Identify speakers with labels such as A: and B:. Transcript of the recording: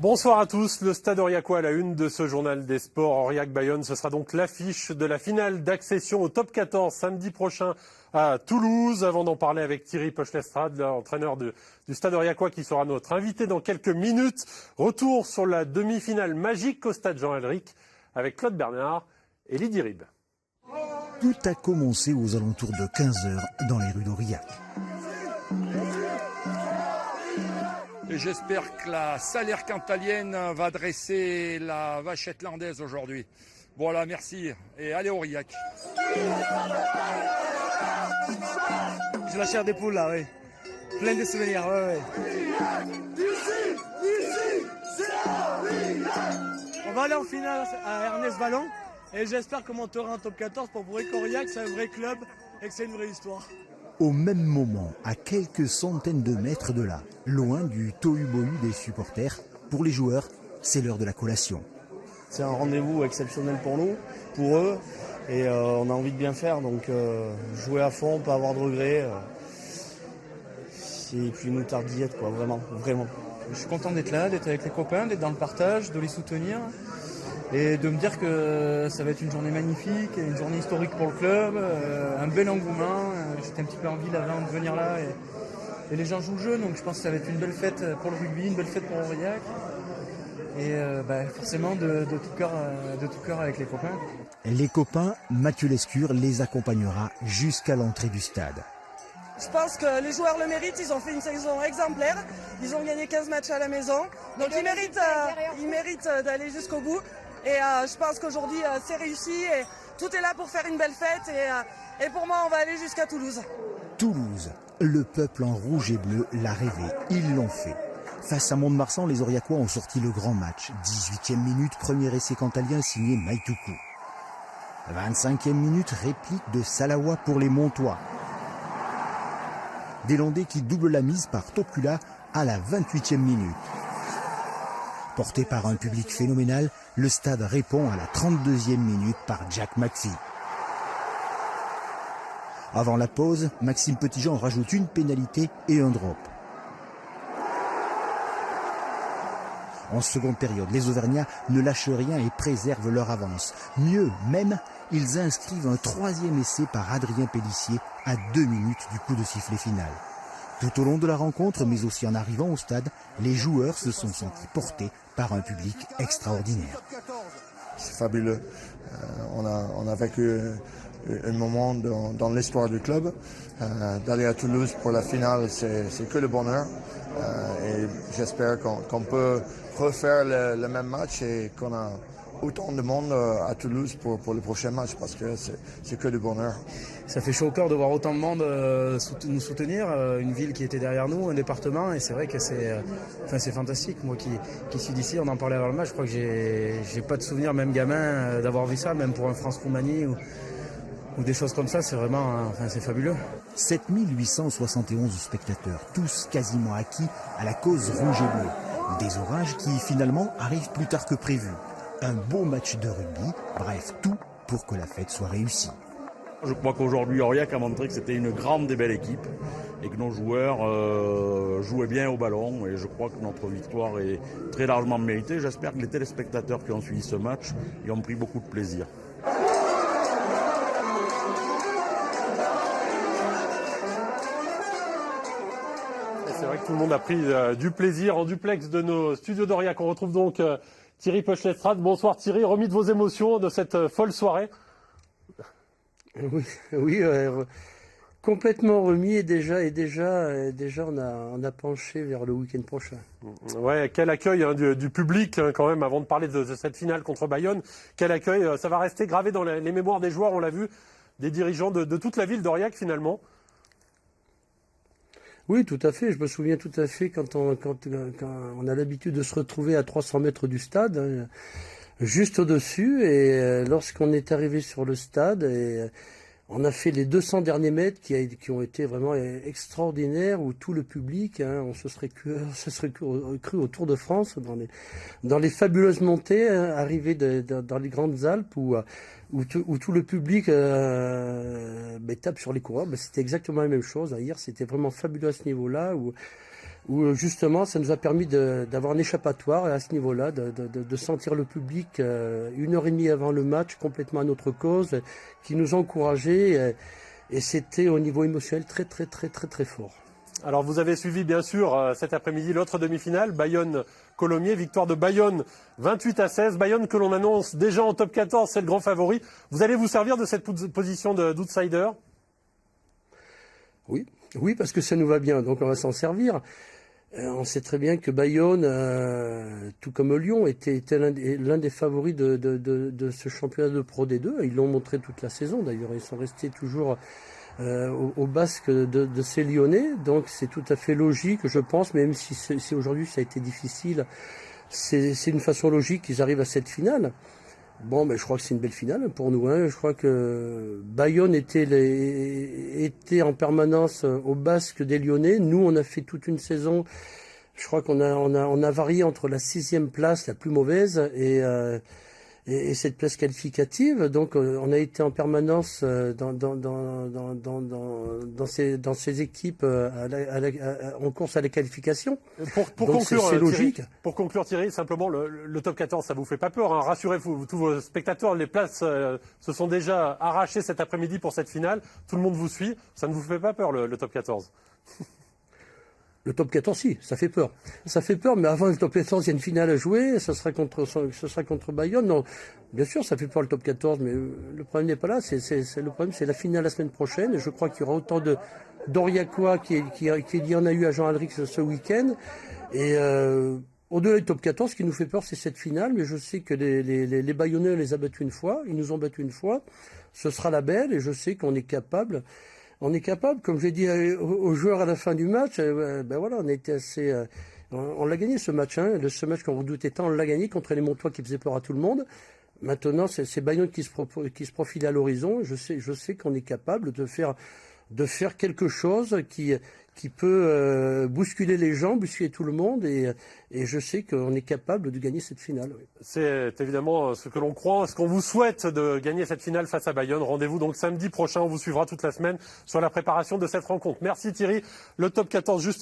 A: Bonsoir à tous. Le Stade Aurillacois à la une de ce journal des sports. Aurillac-Bayonne, ce sera donc l'affiche de la finale d'accession au top 14 samedi prochain à Toulouse. Avant d'en parler avec Thierry Pochlestrade, l'entraîneur du Stade Aurillacois qui sera notre invité dans quelques minutes. Retour sur la demi-finale magique au Stade Jean-Alric avec Claude Bernard et Lydie Rib.
B: Tout a commencé aux alentours de 15h dans les rues d'Aurillac.
C: Et j'espère que la Salaire cantalienne va dresser la vache shetlandaise aujourd'hui. Voilà, merci. Et allez Aurillac.
D: J'ai la chair des poules là, oui. Plein de souvenirs, ouais. On va aller en finale à Ernest Vallon et j'espère qu'on montera en top 14 pour prouver qu'Aurillac c'est un vrai club et que c'est une vraie histoire.
B: Au même moment, à quelques centaines de mètres de là, loin du tohu-bohu des supporters, pour les joueurs, c'est l'heure de la collation.
D: C'est un rendez-vous exceptionnel pour nous, pour eux, et on a envie de bien faire, donc jouer à fond, pas avoir de regrets. Et puis nous tarde d'y être, quoi, vraiment.
E: Je suis content d'être là, d'être avec les copains, d'être dans le partage, de les soutenir. Et de me dire que ça va être une journée magnifique, une journée historique pour le club, un bel engouement. J'étais un petit peu en ville avant de venir là et les gens jouent le jeu, donc je pense que ça va être une belle fête pour le rugby, une belle fête pour Aurillac. Et forcément de tout cœur avec les copains.
B: Les copains, Mathieu Lescure les accompagnera jusqu'à l'entrée du stade.
F: Je pense que les joueurs le méritent, ils ont fait une saison exemplaire, ils ont gagné 15 matchs à la maison, donc ils méritent d'aller jusqu'au bout. Et je pense qu'aujourd'hui c'est réussi et tout est là pour faire une belle fête et pour moi on va aller jusqu'à Toulouse.
B: Toulouse, le peuple en rouge et bleu l'a rêvé, ils l'ont fait. Face à Mont-de-Marsan, les Aurillacois ont sorti le grand match. 18e minute, premier essai cantalien signé Maïtoukou. 25e minute, réplique de Salawa pour les Montois. Des Landais qui doublent la mise par Topula à la 28e minute. Porté par un public phénoménal, le stade répond à la 32e minute par Jack McPhee. Avant la pause, Maxime Petitjean rajoute une pénalité et un drop. En seconde période, les Auvergnats ne lâchent rien et préservent leur avance. Mieux même, ils inscrivent un troisième essai par Adrien Pellissier à 2 minutes du coup de sifflet final. Tout au long de la rencontre, mais aussi en arrivant au stade, les joueurs se sont sentis portés par un public extraordinaire.
G: C'est fabuleux. On a vécu un moment dans l'histoire du club. D'aller à Toulouse pour la finale, c'est que le bonheur. Et j'espère qu'on peut refaire le même match et qu'on a autant de monde à Toulouse pour le prochain match parce que c'est que du bonheur.
D: Ça fait chaud au cœur de voir autant de monde nous soutenir, une ville qui était derrière nous, un département, et c'est vrai que c'est fantastique. Moi qui suis d'ici, on en parlait avant le match, je crois que j'ai pas de souvenir, même gamin, d'avoir vu ça, même pour un France-Roumanie ou des choses comme ça, c'est vraiment, c'est fabuleux.
B: 7871 spectateurs, tous quasiment acquis à la cause rouge et bleue. Des orages qui finalement arrivent plus tard que prévu. Un beau match de rugby, bref, tout pour que la fête soit réussie.
H: Je crois qu'aujourd'hui, Aurillac a montré que c'était une grande et belle équipe et que nos joueurs jouaient bien au ballon. Et je crois que notre victoire est très largement méritée. J'espère que les téléspectateurs qui ont suivi ce match y ont pris beaucoup de plaisir.
A: C'est vrai que tout le monde a pris du plaisir en duplex de nos studios d'Aurillac. On retrouve donc Thierry Pochlestrade. Bonsoir Thierry, remis de vos émotions de cette folle soirée.
I: Oui, complètement remis et déjà on a penché vers le week-end prochain.
A: Ouais, quel accueil du public quand même avant de parler de cette finale contre Bayonne. Quel accueil, ça va rester gravé dans les mémoires des joueurs, on l'a vu, des dirigeants de toute la ville d'Aurillac finalement.
I: Oui, tout à fait. Je me souviens tout à fait quand on a l'habitude de se retrouver à 300 mètres du stade, hein, juste au-dessus. Et lorsqu'on est arrivé sur le stade, on a fait les 200 derniers mètres qui ont été vraiment extraordinaires, où tout le public, hein, on se serait cru au Tour de France, dans les fabuleuses montées, hein, arrivées dans les Grandes Alpes, où tout le public tape sur les coureurs. C'était exactement la même chose. Hier, c'était vraiment fabuleux à ce niveau-là, où justement ça nous a permis d'avoir un échappatoire et à ce niveau-là, de sentir le public 1h30 avant le match complètement à notre cause, qui nous encourageait et c'était au niveau émotionnel très fort.
A: Alors vous avez suivi bien sûr cet après-midi l'autre demi-finale, Bayonne-Colomiers, victoire de Bayonne 28-16. Bayonne que l'on annonce déjà en top 14, c'est le grand favori. Vous allez vous servir de cette position d'outsider ?
I: Oui, parce que ça nous va bien, donc on va s'en servir. On sait très bien que Bayonne, tout comme Lyon, était l'un des favoris de ce championnat de Pro D2. Ils l'ont montré toute la saison d'ailleurs, ils sont restés toujours au basque de ces Lyonnais, donc c'est tout à fait logique, je pense, même si aujourd'hui ça a été difficile, c'est une façon logique qu'ils arrivent à cette finale. Bon, mais je crois que c'est une belle finale pour nous. Je crois que Bayonne était en permanence au basque des Lyonnais. Nous, on a fait toute une saison. Je crois qu'on a varié entre la 6e place, la plus mauvaise, et cette place qualificative. Donc, on a été en permanence dans ces équipes en course à la qualification.
A: Pour conclure, c'est logique. Thierry, pour conclure, Thierry, simplement, le top 14, ça vous fait pas peur, hein. Rassurez-vous, tous vos spectateurs, les places se sont déjà arrachées cet après-midi pour cette finale. Tout le monde vous suit. Ça ne vous fait pas peur, le top 14?
I: Le top 14, si, ça fait peur. Ça fait peur, mais avant le top 14, il y a une finale à jouer, ce sera contre Bayonne. Non, bien sûr, ça fait peur le top 14, mais le problème n'est pas là. Le problème, c'est la finale la semaine prochaine. Et je crois qu'il y aura autant d'Oriacois qu'il y en a eu à Jean-Alric ce week-end. Et au-delà du top 14, ce qui nous fait peur, c'est cette finale. Mais je sais que les Bayonnais les a battus une fois. Ils nous ont battus une fois. Ce sera la belle, et je sais qu'on est capable. On est capable, comme j'ai dit aux joueurs à la fin du match, on était assez, on l'a gagné ce match, ce match qu'on redoutait tant, on l'a gagné contre les Montois qui faisaient peur à tout le monde. Maintenant, c'est Bayonne qui se profile à l'horizon. Je sais qu'on est capable de faire quelque chose qui peut bousculer les gens, bousculer tout le monde, et je sais qu'on est capable de gagner cette finale. Oui.
A: C'est évidemment ce que l'on croit, ce qu'on vous souhaite de gagner cette finale face à Bayonne. Rendez-vous donc samedi prochain, on vous suivra toute la semaine sur la préparation de cette rencontre. Merci Thierry, le top 14 juste